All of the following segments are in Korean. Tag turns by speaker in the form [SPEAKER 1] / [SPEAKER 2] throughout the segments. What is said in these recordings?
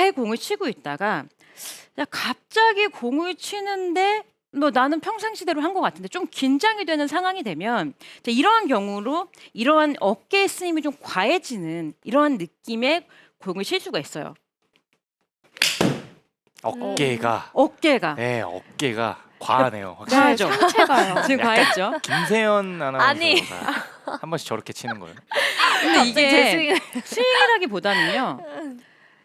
[SPEAKER 1] 잘 공을 치고 있다가 야, 갑자기 공을 치는데 뭐 나는 평상시대로 한 것 같은데 좀 긴장이 되는 상황이 되면 이제 이러한 경우로 이러한 어깨의 쓰임이 좀 과해지는 이러한 느낌의 공을 칠 수가 있어요. 어깨가
[SPEAKER 2] 네, 어깨가 과하네요.
[SPEAKER 1] 네,
[SPEAKER 2] 확실히.
[SPEAKER 1] 과하죠.
[SPEAKER 3] 상체가요.
[SPEAKER 1] 지금 과했죠.
[SPEAKER 2] 김세연
[SPEAKER 4] 아니.
[SPEAKER 2] 아나운서가 한 번씩 저렇게 치는 거예요.
[SPEAKER 1] 근데 이게
[SPEAKER 4] 스윙을.
[SPEAKER 1] 스윙이라기보다는요.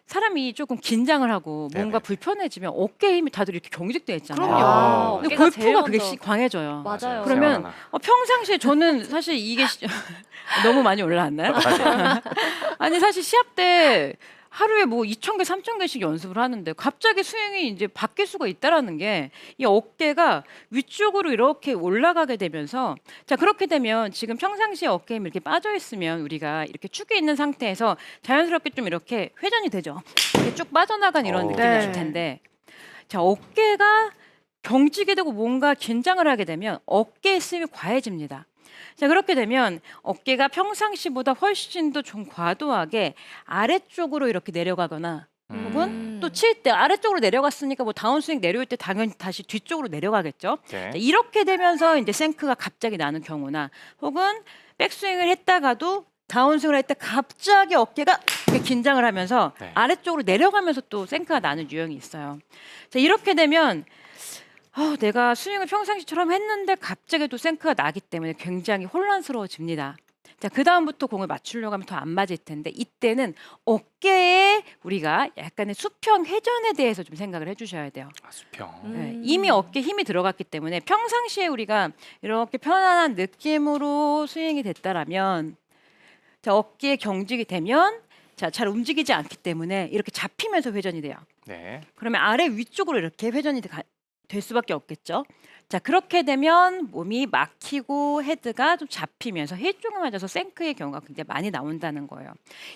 [SPEAKER 1] 사람이 조금 긴장을 하고 뭔가
[SPEAKER 2] 네네.
[SPEAKER 1] 불편해지면 어깨에 힘이 다들 이렇게 경직돼 있잖아요.
[SPEAKER 3] 그럼요.
[SPEAKER 2] 아,
[SPEAKER 1] 근데
[SPEAKER 4] 어깨가 제일
[SPEAKER 1] 골프가 그게
[SPEAKER 4] 먼저.
[SPEAKER 1] 강해져요.
[SPEAKER 4] 맞아요.
[SPEAKER 1] 그러면
[SPEAKER 2] 세연 아나.
[SPEAKER 1] 평상시에 저는 사실 이게 너무 많이 올라왔나요?
[SPEAKER 2] 맞아요.
[SPEAKER 1] 아니 사실 시합 때 하루에 뭐 2,000개, 3,000개씩 연습을 하는데 갑자기 스윙이 이제 바뀔 수가 있다라는 게 이 어깨가 위쪽으로 이렇게 올라가게 되면서 자 그렇게 되면 지금 평상시에 어깨 힘이 이렇게 빠져 있으면 우리가 이렇게 축이 있는 상태에서 자연스럽게 좀 이렇게 회전이 되죠. 이렇게 쭉 빠져나간 이런 느낌이
[SPEAKER 3] 네.
[SPEAKER 1] 들 텐데 자 어깨가 경직이 되고 뭔가 긴장을 하게 되면 어깨의 힘이 과해집니다. 자 그렇게 되면 어깨가 평상시보다 훨씬 더 좀 과도하게 아래쪽으로 이렇게 내려가거나 혹은 또 칠 때 아래쪽으로 내려갔으니까 뭐 다운스윙 내려올 때 당연히 다시 뒤쪽으로 내려가겠죠.
[SPEAKER 2] 네.
[SPEAKER 1] 자, 이렇게 되면서 이제 생크가 갑자기 나는 경우나 혹은 백스윙을 했다가도 다운스윙을 할 때 갑자기 어깨가 이렇게 긴장을 하면서
[SPEAKER 2] 네.
[SPEAKER 1] 아래쪽으로 내려가면서 또 생크가 나는 유형이 있어요. 자 이렇게 되면 내가 스윙을 평상시처럼 했는데 갑자기 또 생크가 나기 때문에 굉장히 혼란스러워집니다. 자, 그 다음부터 공을 맞추려고 하면 더 안 맞을 텐데 이때는 어깨에 우리가 약간의 수평 회전에 대해서 좀 생각을 해주셔야 돼요.
[SPEAKER 2] 아, 수평.
[SPEAKER 1] 네, 이미 어깨에 힘이 들어갔기 때문에 평상시에 우리가 이렇게 편안한 느낌으로 스윙이 됐다라면 자, 어깨에 경직이 되면 자, 잘 움직이지 않기 때문에 이렇게 잡히면서 회전이 돼요.
[SPEAKER 2] 네.
[SPEAKER 1] 그러면 아래 위쪽으로 이렇게 회전이 될 수밖에 없겠죠. 자 그렇게 되면 몸이 막히고 헤드가 좀 잡히면서 힐 쪽을 맞아서 생크의 경우가 굉장히 많이 나온다는 거예요.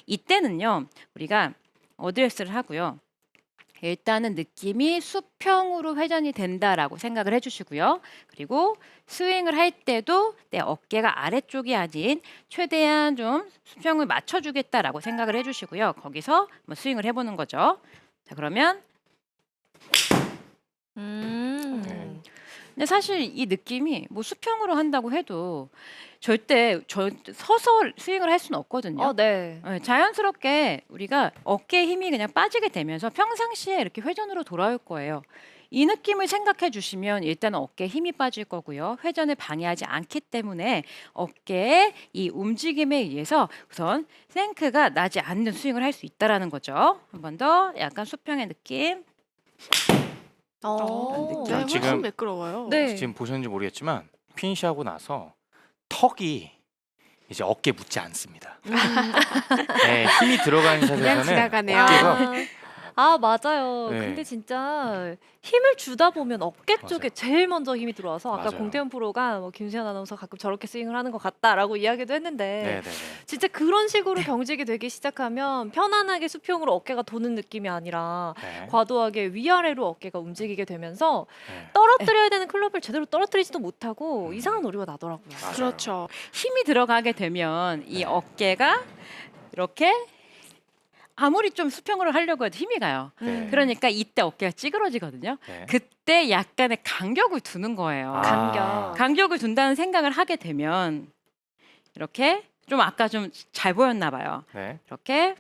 [SPEAKER 1] 이때는요 우리가 어드레스를 하고요. 일단은 느낌이 수평으로 회전이 된다라고 생각을 해주시고요. 그리고 스윙을 할 때도 내 어깨가 아래쪽이 아닌 최대한 좀 수평을 맞춰주겠다라고 생각을 해주시고요. 거기서 한번 스윙을 해보는 거죠. 자 그러면 근데 사실 이 느낌이 뭐 수평으로 한다고 해도 절대 서서 스윙을 할 수는 없거든요.
[SPEAKER 4] 네.
[SPEAKER 1] 네, 자연스럽게 우리가 어깨에 힘이 그냥 빠지게 되면서 평상시에 이렇게 회전으로 돌아올 거예요. 이 느낌을 생각해 주시면 일단 어깨에 힘이 빠질 거고요. 회전을 방해하지 않기 때문에 어깨의 이 움직임에 의해서 우선 생크가 나지 않는 스윙을 할 수 있다라는 거죠. 한 번 더 약간 수평의 느낌.
[SPEAKER 3] 네, 훨씬
[SPEAKER 2] 지금-
[SPEAKER 3] 매끄러워요.
[SPEAKER 4] 네.
[SPEAKER 2] 지금 보셨는지 모르겠지만 피니시하고 나서 턱이 이제 어깨에 묻지 않습니다. 네, 힘이 들어가는
[SPEAKER 3] 그냥
[SPEAKER 2] 샷에서는
[SPEAKER 3] 지나가네요.
[SPEAKER 2] 어깨가
[SPEAKER 4] 맞아요.
[SPEAKER 2] 네.
[SPEAKER 4] 근데 진짜 힘을 주다 보면 어깨 쪽에
[SPEAKER 2] 맞아요.
[SPEAKER 4] 제일 먼저 힘이 들어와서 아까
[SPEAKER 2] 맞아요.
[SPEAKER 4] 공태현 프로가 뭐 김수현 아나운서 가끔 저렇게 스윙을 하는 것 같다라고 이야기도 했는데
[SPEAKER 2] 네네네.
[SPEAKER 4] 진짜 그런 식으로 경직이 되기 시작하면 편안하게 수평으로 어깨가 도는 느낌이 아니라
[SPEAKER 2] 네.
[SPEAKER 4] 과도하게 위아래로 어깨가 움직이게 되면서
[SPEAKER 2] 네.
[SPEAKER 4] 떨어뜨려야 되는 클럽을 제대로 떨어뜨리지도 못하고 이상한 오류가 나더라고요.
[SPEAKER 2] 맞아요.
[SPEAKER 3] 그렇죠.
[SPEAKER 1] 힘이 들어가게 되면 이
[SPEAKER 2] 네.
[SPEAKER 1] 어깨가 이렇게 아무리 좀 수평으로 하려고 해도 힘이 가요.
[SPEAKER 2] 네.
[SPEAKER 1] 그러니까 이때 어깨가 찌그러지거든요.
[SPEAKER 2] 네.
[SPEAKER 1] 그때 약간의 간격을 두는 거예요.
[SPEAKER 2] 아.
[SPEAKER 4] 간격.
[SPEAKER 1] 간격을 둔다는 생각을 하게 되면 이렇게 좀 아까 좀 잘 보였나 봐요.
[SPEAKER 2] 네.
[SPEAKER 1] 이렇게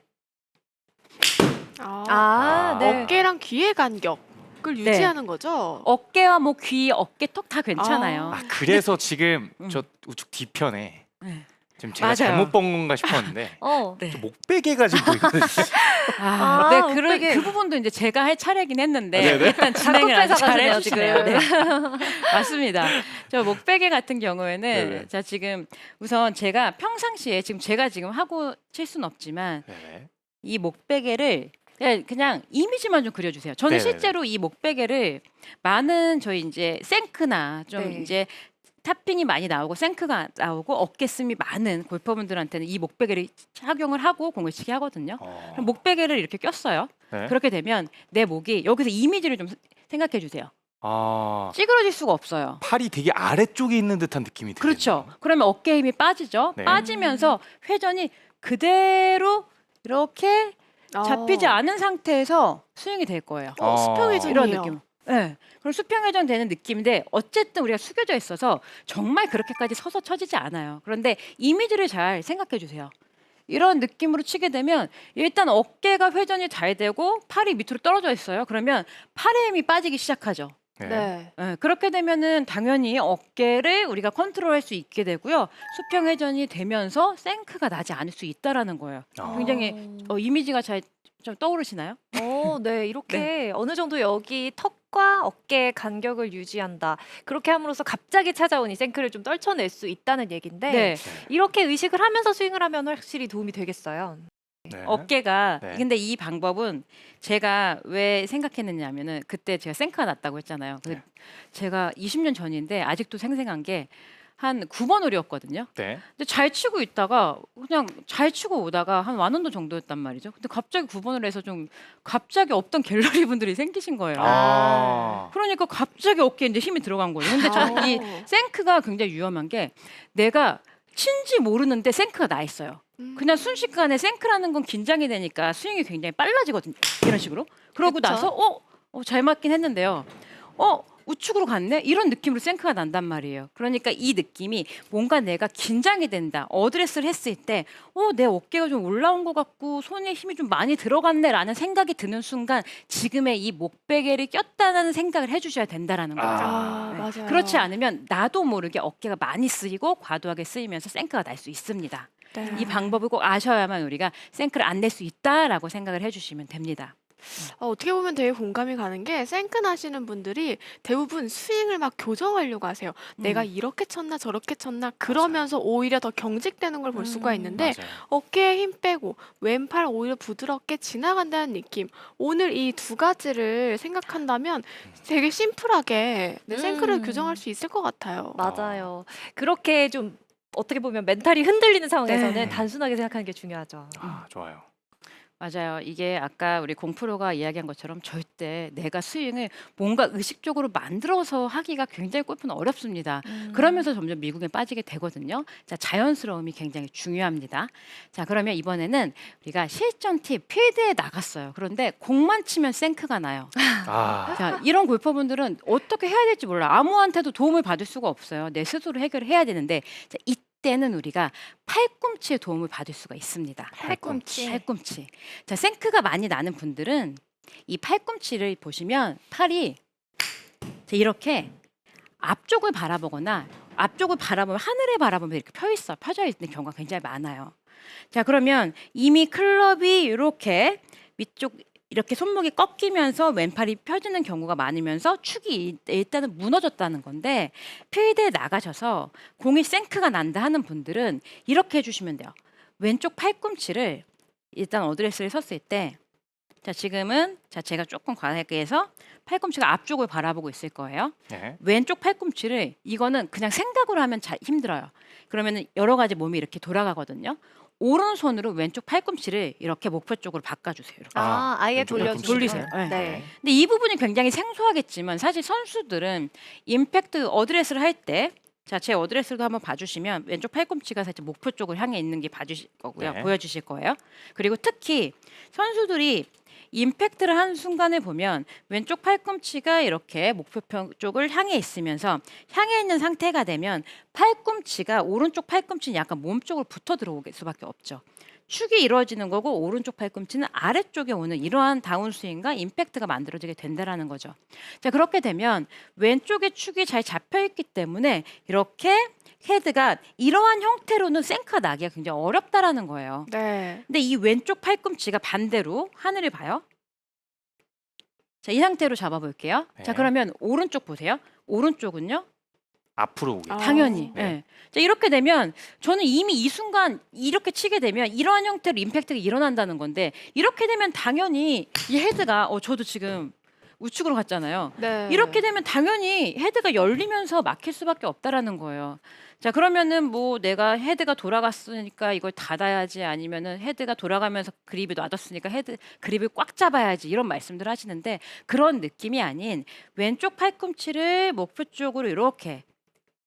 [SPEAKER 4] 네.
[SPEAKER 3] 어깨랑 귀의 간격을 유지하는 거죠.
[SPEAKER 1] 어깨와 뭐 귀, 어깨턱 다 괜찮아요.
[SPEAKER 2] 아, 그래서 지금
[SPEAKER 1] 음.
[SPEAKER 2] 저 우측 뒤편에
[SPEAKER 1] 네.
[SPEAKER 2] 지금 제가
[SPEAKER 1] 맞아요.
[SPEAKER 2] 잘못 본 건가 싶었는데
[SPEAKER 1] 네.
[SPEAKER 2] 저 목베개가 지금 보이거든요.
[SPEAKER 1] 네,
[SPEAKER 4] 어깨.
[SPEAKER 1] 그 부분도 이제 제가 할 차례긴 했는데
[SPEAKER 2] 네네.
[SPEAKER 1] 일단 진행을 아주 잘
[SPEAKER 4] 가시네요,
[SPEAKER 1] 해주시네요. 네.
[SPEAKER 4] 지금.
[SPEAKER 1] 맞습니다. 저 목베개 같은 경우에는
[SPEAKER 2] 네네.
[SPEAKER 1] 자 지금 우선 제가 평상시에 제가 지금 하고 칠 수는 없지만
[SPEAKER 2] 네.
[SPEAKER 1] 이 목베개를 그냥 이미지만 좀 그려주세요. 저는
[SPEAKER 2] 네네네.
[SPEAKER 1] 실제로 이 목베개를 많은 저희 이제 생크나 좀
[SPEAKER 4] 네.
[SPEAKER 1] 이제 탑핑이 많이 나오고 생크가 나오고 어깨씀이 많은 골퍼분들한테는 이 목베개를 착용을 하고 공을 치게 하거든요. 그럼 목베개를 이렇게 꼈어요.
[SPEAKER 2] 네.
[SPEAKER 1] 그렇게 되면 내 목이 여기서 이미지를 좀 생각해 주세요.
[SPEAKER 2] 아,
[SPEAKER 1] 찌그러질 수가 없어요.
[SPEAKER 2] 팔이 되게 아래쪽에 있는 듯한 느낌이 들어요.
[SPEAKER 1] 그렇죠. 그러면 어깨 힘이 빠지죠.
[SPEAKER 2] 네.
[SPEAKER 1] 빠지면서 회전이 그대로 이렇게 잡히지 않은 상태에서 스윙이 될 거예요.
[SPEAKER 3] 수평 회전이에요.
[SPEAKER 1] 이런 느낌. 네. 그럼 수평 회전 되는 느낌인데 어쨌든 우리가 숙여져 있어서 정말 그렇게까지 서서 쳐지지 않아요. 그런데 이미지를 잘 생각해 주세요. 이런 느낌으로 치게 되면 일단 어깨가 회전이 잘 되고 팔이 밑으로 떨어져 있어요. 그러면 팔의 힘이 빠지기 시작하죠.
[SPEAKER 2] 네.
[SPEAKER 3] 네.
[SPEAKER 1] 예, 그렇게 되면은 당연히 어깨를 우리가 컨트롤할 수 있게 되고요. 수평 회전이 되면서 생크가 나지 않을 수 있다라는 거예요.
[SPEAKER 2] 아.
[SPEAKER 1] 굉장히 이미지가 잘 좀 떠오르시나요?
[SPEAKER 4] 네, 이렇게 어느 정도 여기 턱과 어깨의 간격을 유지한다. 그렇게 함으로써 갑자기 찾아온 이 생크를 좀 떨쳐낼 수 있다는 얘긴데
[SPEAKER 1] 네.
[SPEAKER 4] 이렇게 의식을 하면서 스윙을 하면 확실히 도움이 되겠어요.
[SPEAKER 2] 네.
[SPEAKER 1] 어깨가
[SPEAKER 2] 네.
[SPEAKER 1] 근데 이 방법은 제가 왜 생각했느냐면은 그때 제가 생크가 났다고 했잖아요.
[SPEAKER 2] 네.
[SPEAKER 1] 제가 20년 전인데 아직도 생생한 게 한 9번 홀이었거든요.
[SPEAKER 2] 네.
[SPEAKER 1] 근데 잘 치고 있다가 그냥 잘 치고 오다가 한 완원도 정도였단 말이죠. 근데 갑자기 9번을 해서 좀 갑자기 없던 갤러리 분들이 생기신 거예요.
[SPEAKER 2] 아.
[SPEAKER 1] 그러니까 갑자기 어깨에 이제 힘이 들어간 거예요. 근데 저는 이
[SPEAKER 3] 어.
[SPEAKER 1] 생크가 굉장히 위험한 게 내가 친지 모르는데 생크가 나 있어요. 그냥 순식간에 생크라는 건 긴장이 되니까 스윙이 굉장히 빨라지거든요. 이런 식으로. 그러고
[SPEAKER 3] 그쵸.
[SPEAKER 1] 나서 잘 맞긴 했는데요. 우측으로 갔네? 이런 느낌으로 생크가 난단 말이에요. 그러니까 이 느낌이 뭔가 내가 긴장이 된다. 어드레스를 했을 때 내 어깨가 좀 올라온 것 같고 손에 힘이 좀 많이 들어갔네 라는 생각이 드는 순간 지금의 이 목베개를 꼈다는 생각을 해주셔야 된다라는 거죠.
[SPEAKER 3] 아,
[SPEAKER 1] 네.
[SPEAKER 3] 맞아요.
[SPEAKER 1] 그렇지 않으면 나도 모르게 어깨가 많이 쓰이고 과도하게 쓰이면서 생크가 날 수 있습니다.
[SPEAKER 3] 네.
[SPEAKER 1] 이 방법을 꼭 아셔야만 우리가 생크를 안 낼 수 있다라고 생각을 해주시면 됩니다.
[SPEAKER 3] 어떻게 보면 되게 공감이 가는 게 생크 나시는 분들이 대부분 스윙을 막 교정하려고 하세요. 내가 이렇게 쳤나 저렇게 쳤나 그러면서 오히려 더 경직되는 걸 볼 수가 있는데
[SPEAKER 2] 맞아요.
[SPEAKER 3] 어깨에 힘 빼고 왼팔 오히려 부드럽게 지나간다는 느낌. 오늘 이 두 가지를 생각한다면 되게 심플하게 내 생크를
[SPEAKER 4] 음.
[SPEAKER 3] 교정할 수 있을 것 같아요.
[SPEAKER 4] 맞아요. 그렇게 좀 어떻게 보면 멘탈이 흔들리는 상황에서는
[SPEAKER 1] 네.
[SPEAKER 4] 단순하게 생각하는 게 중요하죠.
[SPEAKER 2] 아, 좋아요.
[SPEAKER 1] 맞아요. 이게 아까 우리 공프로가 이야기한 것처럼 절대 내가 스윙을 뭔가 의식적으로 만들어서 하기가 굉장히 골프는 어렵습니다. 그러면서 점점 미국에 빠지게 되거든요. 자, 자연스러움이 굉장히 중요합니다. 자, 그러면 이번에는 우리가 실전 팁 필드에 나갔어요. 그런데 공만 치면 생크가 나요.
[SPEAKER 2] 아.
[SPEAKER 1] 자, 이런 골퍼분들은 어떻게 해야 될지 몰라요. 아무한테도 도움을 받을 수가 없어요. 내 스스로 해결을 해야 되는데 자, 이때는 우리가 팔꿈치의 도움을 받을 수가 있습니다. 팔꿈치. 자, 생크가 많이 나는 분들은 이 팔꿈치를 보시면 팔이 자, 이렇게 앞쪽을 바라보거나 앞쪽을 바라보면 하늘을 바라보면 이렇게 펴져 있는 경우가 굉장히 많아요. 자, 그러면 이미 클럽이 이렇게 위쪽 이렇게 손목이 꺾이면서 왼팔이 펴지는 경우가 많으면서 축이 일단은 무너졌다는 건데 필드에 나가셔서 공이 생크가 난다 하는 분들은 이렇게 해주시면 돼요. 왼쪽 팔꿈치를 일단 어드레스를 섰을 때 자, 지금은 자, 제가 조금 과하게 해서 팔꿈치가 앞쪽을 바라보고 있을 거예요.
[SPEAKER 2] 네.
[SPEAKER 1] 왼쪽 팔꿈치를 이거는 그냥 생각으로 하면 잘 힘들어요. 그러면은 여러 가지 몸이 이렇게 돌아가거든요. 오른손으로 왼쪽 팔꿈치를 이렇게 목표 쪽으로 바꿔주세요. 이렇게.
[SPEAKER 4] 아예
[SPEAKER 2] 왼쪽 팔꿈치.
[SPEAKER 1] 돌리세요. 네.
[SPEAKER 4] 네.
[SPEAKER 1] 근데 이 부분이 굉장히 생소하겠지만 사실 선수들은 임팩트 어드레스를 할 때 자, 제 어드레스도 한번 봐주시면 왼쪽 팔꿈치가 살짝 목표 쪽을 향해 있는 게 봐주실 거고요.
[SPEAKER 2] 네.
[SPEAKER 1] 보여주실 거예요. 그리고 특히 선수들이 임팩트를 하는 순간에 보면 왼쪽 팔꿈치가 이렇게 목표평 쪽을 향해 있으면서 향해 있는 상태가 되면 팔꿈치가 오른쪽 팔꿈치는 약간 몸 쪽으로 붙어 들어올 수밖에 없죠. 축이 이루어지는 거고 오른쪽 팔꿈치는 아래쪽에 오는 이러한 다운스윙과 임팩트가 만들어지게 된다라는 거죠. 자, 그렇게 되면 왼쪽의 축이 잘 잡혀 있기 때문에 이렇게 헤드가 이러한 형태로는 생크가 나기가 굉장히 어렵다라는 거예요.
[SPEAKER 3] 네.
[SPEAKER 1] 근데 이 왼쪽 팔꿈치가 반대로 하늘을 봐요. 자, 이 상태로 잡아볼게요. 자,
[SPEAKER 2] 네.
[SPEAKER 1] 그러면 오른쪽 보세요. 오른쪽은요?
[SPEAKER 2] 앞으로 오게.
[SPEAKER 3] 아.
[SPEAKER 1] 당연히.
[SPEAKER 2] 네.
[SPEAKER 1] 예. 자, 이렇게 되면 저는 이미 이 순간 이렇게 치게 되면 이러한 형태로 임팩트가 일어난다는 건데 이렇게 되면 당연히 이 헤드가 저도 지금 우측으로 갔잖아요.
[SPEAKER 3] 네.
[SPEAKER 1] 이렇게 되면 당연히 헤드가 열리면서 막힐 수밖에 없다라는 거예요. 자, 그러면은 뭐 내가 헤드가 돌아갔으니까 이걸 닫아야지 아니면은 헤드가 돌아가면서 그립이 놔뒀으니까 헤드 그립을 꽉 잡아야지 이런 말씀들 하시는데 그런 느낌이 아닌 왼쪽 팔꿈치를 목표 쪽으로 이렇게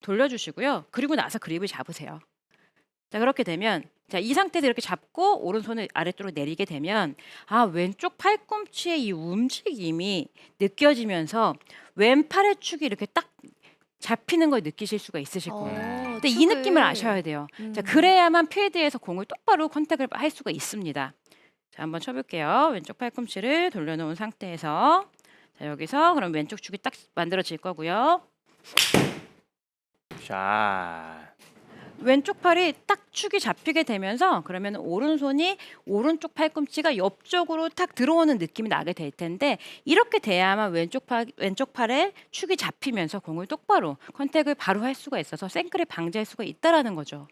[SPEAKER 1] 돌려주시고요. 그리고 나서 그립을 잡으세요. 자, 그렇게 되면 자, 이 상태에서 이렇게 잡고 오른손을 아래쪽으로 내리게 되면 왼쪽 팔꿈치의 이 움직임이 느껴지면서 왼팔의 축이 이렇게 딱 잡히는 걸 느끼실 수가 있으실 거예요. 근데 이 느낌을 아셔야 돼요. 자, 그래야만 필드에서 공을 똑바로 컨택을 할 수가 있습니다. 자, 한번 쳐볼게요. 왼쪽 팔꿈치를 돌려놓은 상태에서 자, 여기서 그럼 왼쪽 축이 딱 만들어질 거고요.
[SPEAKER 2] 자,
[SPEAKER 1] 왼쪽 팔이 딱 축이 잡히게 되면서 그러면 오른손이 오른쪽 팔꿈치가 옆쪽으로 탁 들어오는 느낌이 나게 될 텐데 이렇게 돼야만 왼쪽 팔에 축이 잡히면서 공을 똑바로 컨택을 바로 할 수가 있어서 생크를 방지할 수가 있다라는 거죠.